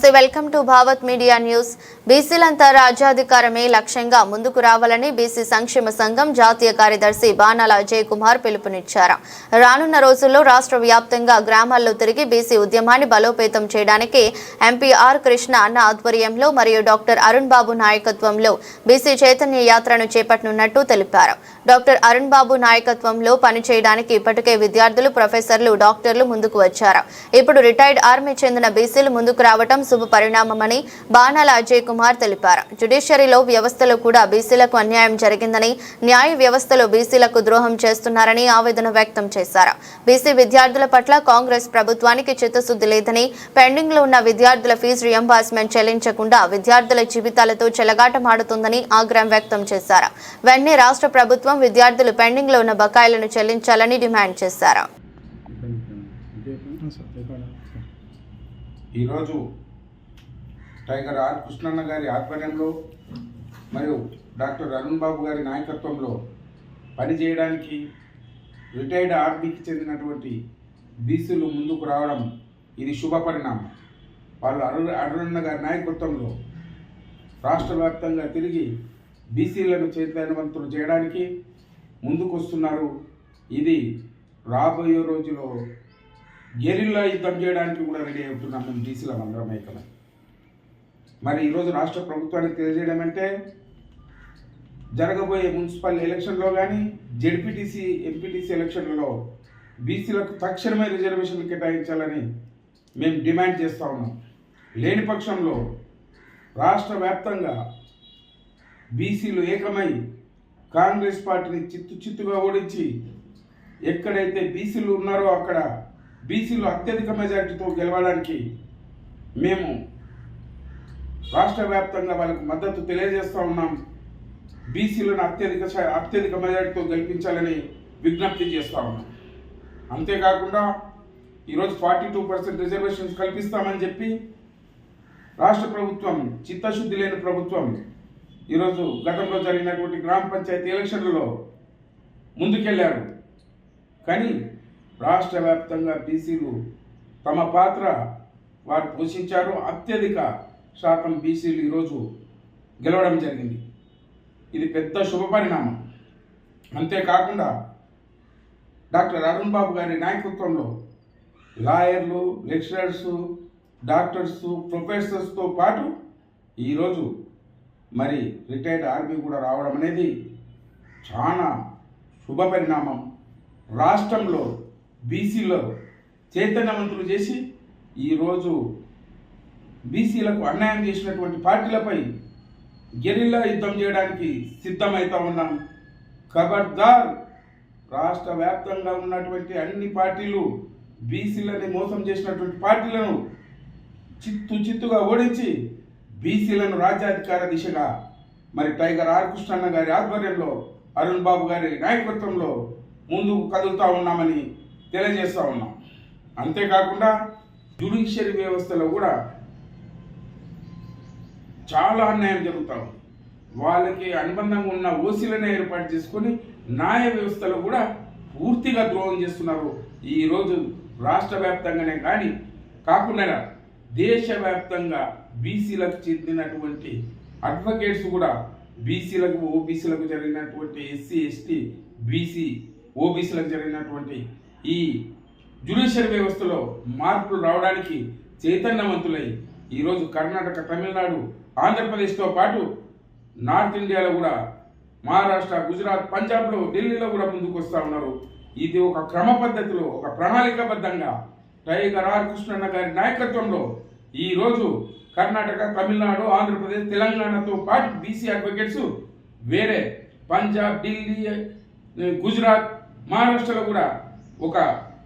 నమస్తే, welcome to Bhavat media news. బీసీలంతా రాజ్యాధికారమే లక్ష్యంగా ముందుకు రావాలని బీసీ సంక్షేమ సంఘం జాతీయ కార్యదర్శి బాణాల అజయ్ కుమార్ పిలుపునిచ్చారు. రానున్న రోజుల్లో రాష్ట్ర వ్యాప్తంగా గ్రామాల్లో తిరిగి బీసీ ఉద్యమాన్ని బలోపేతం చేయడానికి ఎంపీ ఆర్ కృష్ణ అన్న ఆధ్వర్యంలో మరియు డాక్టర్ అరుణ్ బాబు నాయకత్వంలో బీసీ చైతన్య యాత్రను చేపట్టనున్నట్టు తెలిపారు. డాక్టర్ అరుణ్ బాబు నాయకత్వంలో పనిచేయడానికి ఇప్పటికే విద్యార్థులు, ప్రొఫెసర్లు, డాక్టర్లు ముందుకు వచ్చారు. ఇప్పుడు రిటైర్డ్ ఆర్మీ చెందిన బీసీలు ముందుకు రావడం శుభ పరిణామమని బాణాల అజయ్ కుమార్ తెలిపారు. జ్యుడిషియరీలో వ్యవస్థలో కూడా బీసీలకు అన్యాయం జరిగిందని, న్యాయ వ్యవస్థలో బీసీలకు ద్రోహం చేస్తున్నారని ఆవేదన వ్యక్తం చేశారు. బీసీ విద్యార్థుల పట్ల కాంగ్రెస్ ప్రభుత్వానికి చిత్తశుద్ధి లేదని, పెండింగ్ లో ఉన్న విద్యార్థుల ఫీజు రియంబర్స్మెంట్ చెల్లించకుండా విద్యార్థుల జీవితాలతో చెలగాటమాడుతుందని ఆగ్రహం వ్యక్తం చేశారు. వెంటనే రాష్ట్ర ప్రభుత్వం విద్యార్థులు పెండింగ్ లో ఉన్న బకాయిలను చెల్లించాలని డిమాండ్ చేశారు. ఈరోజు టైగర్ ఆర్ కృష్ణన్న గారి ఆధ్వర్యంలో మరియు డాక్టర్ అరుణ్ బాబు గారి నాయకత్వంలో పనిచేయడానికి రిటైర్డ్ ఆర్మీకి చెందినటువంటి బీసీలు ముందుకు రావడం ఇది శుభ పరిణామం. వాళ్ళు అరుణన్న గారి నాయకత్వంలో రాష్ట్ర వ్యాప్తంగా తిరిగి బీసీలను చైతన్యవంతులు చేయడానికి ముందుకు వస్తున్నారు. ఇది రాబోయే రోజులో గెరిల్లా యుద్ధం చేయడానికి కూడా రెడీ అవుతున్నాం మేము బీసీల అందరం ఐక్యమై. మరి ఈరోజు రాష్ట్ర ప్రభుత్వానికి తెలియజేయడం అంటే జరగబోయే మున్సిపల్ ఎలక్షన్లో కానీ జెడ్పీటీసీ, ఎంపీటీసీ ఎలక్షన్లలో బీసీలకు తక్షణమే రిజర్వేషన్లు కేటాయించాలని మేము డిమాండ్ చేస్తూ ఉన్నాం. లేని పక్షంలో రాష్ట్ర వ్యాప్తంగా బీసీలు ఏకమై కాంగ్రెస్ పార్టీని చిత్తుగా ఓడించి ఎక్కడైతే బీసీలు ఉన్నారో అక్కడ బీసీలు అత్యధిక మెజారిటీతో గెలవడానికి మేము రాష్ట్ర వ్యాప్తంగా వాళ్ళకు మద్దతు తెలియజేస్తూ ఉన్నాం. బీసీలను అత్యధిక మెజారిటీతో గెలిపించాలని విజ్ఞప్తి చేస్తూ ఉన్నాం. అంతేకాకుండా ఈరోజు 42% రిజర్వేషన్స్ కల్పిస్తామని చెప్పి రాష్ట్ర ప్రభుత్వం, చిత్తశుద్ధి లేని ప్రభుత్వం, ఈరోజు గతంలో జరిగినటువంటి గ్రామ పంచాయతీ ఎలక్షన్లలో ముందుకెళ్లారు. కానీ రాష్ట్ర వ్యాప్తంగా బీసీలు తమ పాత్ర వారు పోషించారు. అత్యధిక శాతం బీసీలు ఈరోజు గెలవడం జరిగింది. ఇది పెద్ద శుభ పరిణామం. అంతేకాకుండా డాక్టర్ అరుణ్ బాబు గారి నాయకత్వంలో లాయర్లు, లెక్చరర్సు, డాక్టర్సు, ప్రొఫెసర్స్తో పాటు ఈరోజు మరి రిటైర్డ్ ఆర్మీ కూడా రావడం అనేది చాలా శుభ పరిణామం. రాష్ట్రంలో బీసీలో చైతన్యవంతులు చేసి ఈరోజు బీసీలకు అన్యాయం చేసినటువంటి పార్టీలపై గెరిల్లా యుద్ధం చేయడానికి సిద్ధమవుతా ఉన్నాం. ఖబర్దార్, రాష్ట్ర వ్యాప్తంగా ఉన్నటువంటి అన్ని పార్టీలు బీసీలని మోసం చేసినటువంటి పార్టీలను చిత్తుగా ఓడించి బీసీలను రాజ్యాధికార దిశగా మరి టైగర్ ఆర్ కృష్ణన్న గారి ఆధ్వర్యంలో, అరుణ్ బాబు గారి నాయకత్వంలో ముందుకు కదులుతూ ఉన్నామని తెలియజేస్తూ ఉన్నాం. అంతేకాకుండా జ్యుడిషియరీ వ్యవస్థలో కూడా చాలా అన్యాయం జరుగుతూ ఉంది. వాళ్ళకి అనుబంధంగా ఉన్న ఓసీలనే ఏర్పాటు చేసుకొని న్యాయ వ్యవస్థలో కూడా పూర్తిగా ద్రోహం చేస్తున్నారు. ఈరోజు రాష్ట్ర వ్యాప్తంగానే కానీ కాకుండా దేశవ్యాప్తంగా బీసీలకు చెందినటువంటి అడ్వకేట్స్ కూడా బీసీలకు, ఓబీసీలకు జరిగినటువంటి ఎస్సీ, ఎస్టీ, బీసీ, ఓబీసీలకు జరిగినటువంటి ఈ జ్యుడిషియరీ వ్యవస్థలో మార్పులు రావడానికి చైతన్యవంతులై ఈరోజు కర్ణాటక, తమిళనాడు, ఆంధ్రప్రదేశ్తో పాటు నార్త్ ఇండియాలో కూడా మహారాష్ట్ర, గుజరాత్, పంజాబ్లో, ఢిల్లీలో కూడా ముందుకు వస్తూ ఉన్నారు. ఇది ఒక క్రమ పద్ధతిలో, ఒక ప్రణాళికాబద్ధంగా టైగర్ ఆర్ కృష్ణన్న గారి నాయకత్వంలో ఈరోజు కర్ణాటక, తమిళనాడు, ఆంధ్రప్రదేశ్, తెలంగాణతో పాటు బీసీ అడ్వకేట్స్ వేరే పంజాబ్, ఢిల్లీ, గుజరాత్, మహారాష్ట్రలో కూడా ఒక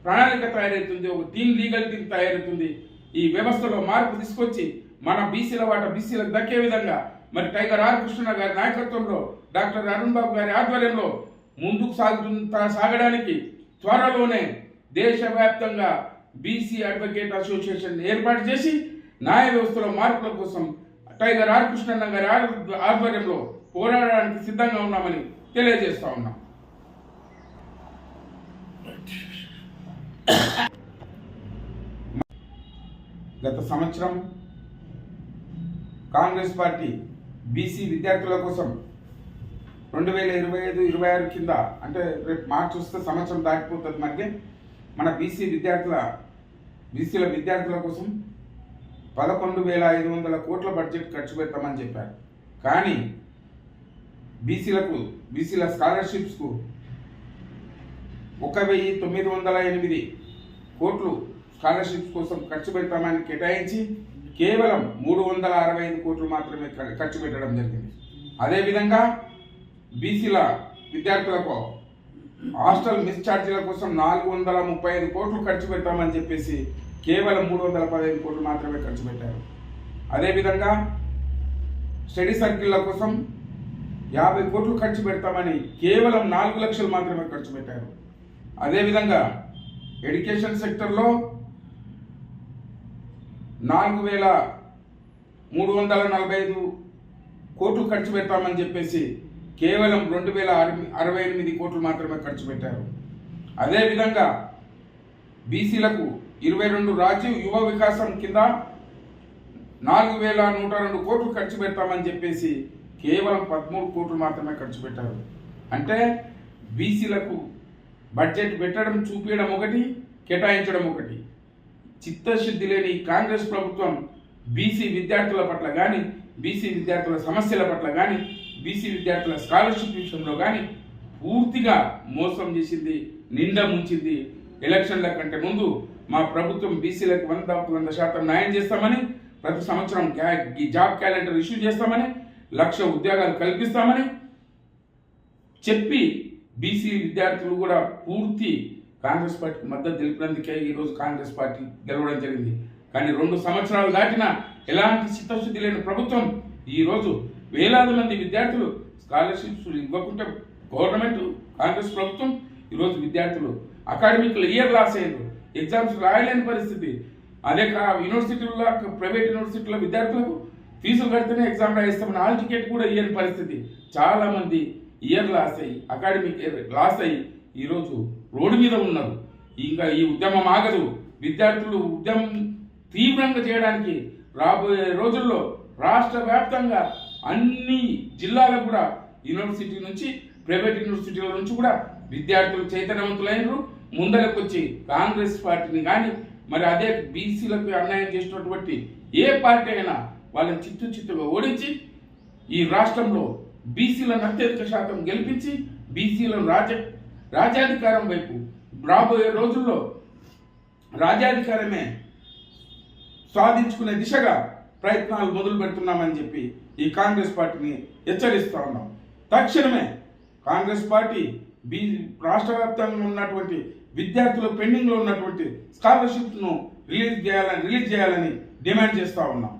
ప్రణాళిక తయారవుతుంది. ఒక లీగల్ టీం తయారవుతుంది. ఈ వ్యవస్థలో మార్పు తీసుకొచ్చి మన బీసీల వాట బీసీలకు దక్కే విధంగా మరి టైగర్ ఆర్ కృష్ణ గారి నాయకత్వంలో, డాక్టర్ అరుణ్ బాబు గారి ఆధ్వర్యంలో ముందుకు సాగడానికి త్వరలోనే దేశవ్యాప్తంగా బీసీ అడ్వకేట్ అసోసియేషన్ ఏర్పాటు చేసి న్యాయ వ్యవస్థలో మార్పుల కోసం టైగర్ ఆర్ కృష్ణన్న గారి ఆధ్వర్యంలో పోరాడడానికి సిద్ధంగా ఉన్నామని తెలియజేస్తా ఉన్నాం. గత సంవత్సరం కాంగ్రెస్ పార్టీ బీసీ విద్యార్థుల కోసం 2025-26 కింద అంటే రేపు మార్చి వస్తే సంవత్సరం దాటిపోతుంది. మనకి మన బీసీల విద్యార్థుల కోసం 11,500 కోట్ల బడ్జెట్ ఖర్చు పెడతామని చెప్పారు. కానీ బీసీల స్కాలర్షిప్స్కు 1,908 కోట్లు స్కాలర్షిప్స్ కోసం ఖర్చు పెడతామని కేటాయించి కేవలం 365 కోట్లు మాత్రమే ఖర్చు పెట్టడం జరిగింది. అదేవిధంగా బీసీల విద్యార్థులకు హాస్టల్ మిస్ ఛార్జీల కోసం 435 కోట్లు ఖర్చు పెట్టామని చెప్పేసి కేవలం 315 కోట్లు మాత్రమే ఖర్చు పెట్టారు. అదేవిధంగా స్టడీ సర్కిళ్ళ కోసం 50 కోట్లు ఖర్చు పెడతామని కేవలం 4 లక్షలు మాత్రమే ఖర్చు పెట్టారు. అదేవిధంగా ఎడ్యుకేషన్ సెక్టర్లో 4,345 కోట్లు ఖర్చు పెడతామని చెప్పేసి కేవలం 2,068 కోట్లు మాత్రమే ఖర్చు పెట్టారు. అదేవిధంగా బీసీలకు 22 రాజీవ్ యువ వికాసం కింద 4,102 కోట్లు ఖర్చు పెడతామని చెప్పేసి కేవలం 13 కోట్లు మాత్రమే ఖర్చు పెట్టారు. అంటే బీసీలకు బడ్జెట్ పెట్టడం, చూపించడం ఒకటి, కేటాయించడం ఒకటి. చిత్తశుద్ధి లేని కాంగ్రెస్ ప్రభుత్వం బీసీ విద్యార్థుల పట్ల కానీ, బీసీ విద్యార్థుల సమస్యల పట్ల కానీ, బీసీ విద్యార్థుల స్కాలర్షిప్ విషయంలో కానీ పూర్తిగా మోసం చేసింది, నిండా ముంచింది. ఎలక్షన్ల కంటే ముందు మా ప్రభుత్వం బీసీలకు 100% న్యాయం చేస్తామని, ప్రతి సంవత్సరం జాబ్ క్యాలెండర్ ఇష్యూ చేస్తామని, 1,00,000 ఉద్యోగాలు కల్పిస్తామని చెప్పి బీసీ విద్యార్థులు కూడా పూర్తి కాంగ్రెస్ పార్టీకి మద్దతు తెలిపినందుకే ఈరోజు కాంగ్రెస్ పార్టీ గెలవడం జరిగింది. కానీ 2 సంవత్సరాలు దాటినా ఎలాంటి చిత్తశుద్ధి లేని ప్రభుత్వం ఈరోజు వేలాది మంది విద్యార్థులు స్కాలర్షిప్స్ ఇవ్వకుంటే గవర్నమెంట్ కాంగ్రెస్ ప్రభుత్వం ఈరోజు విద్యార్థులు అకాడమిక్ ఇయర్ లాస్ అయ్యారు, ఎగ్జామ్స్ రాయలేని పరిస్థితి. అదే యూనివర్సిటీల్లో, ప్రైవేట్ యూనివర్సిటీల విద్యార్థులకు ఫీజులు కడితేనే ఎగ్జామ్ రాయిస్తామని హాల్ టికెట్ కూడా ఇయ్యని పరిస్థితి. చాలామంది ఇయర్ లాస్ అయ్యి, అకాడమిక్ ఇయర్ లాస్ అయ్యి ఈరోజు రోడ్డు మీద ఉన్నారు. ఇంకా ఈ ఉద్యమం ఆగదు. విద్యార్థులు ఉద్యమం తీవ్రంగా చేయడానికి రాబోయే రోజుల్లో రాష్ట్ర వ్యాప్తంగా అన్ని జిల్లాలకు కూడా యూనివర్సిటీ నుంచి, ప్రైవేట్ యూనివర్సిటీల నుంచి కూడా విద్యార్థులు చైతన్యవంతులైనరు. ముందరకు వచ్చి కాంగ్రెస్ పార్టీని కానీ, మరి అదే బీసీలకు అన్యాయం చేసినటువంటి ఏ పార్టీ అయినా వాళ్ళని చిత్తుగా ఓడించి ఈ రాష్ట్రంలో బీసీలను అత్యధిక శాతం గెలిపించి బీసీలను రాజ్యాధికారం వైపు రాబోయే రోజుల్లో రాజ్యాధికారమే సాధించుకునే దిశగా ప్రయత్నాలు మొదలు పెడుతున్నామని చెప్పి ఈ కాంగ్రెస్ పార్టీని హెచ్చరిస్తూ ఉన్నాం. తక్షణమే కాంగ్రెస్ పార్టీ రాష్ట్ర వ్యాప్తంగా ఉన్నటువంటి విద్యార్థులు పెండింగ్లో ఉన్నటువంటి స్కాలర్షిప్ను రిలీజ్ చేయాలని డిమాండ్ చేస్తూ ఉన్నాం.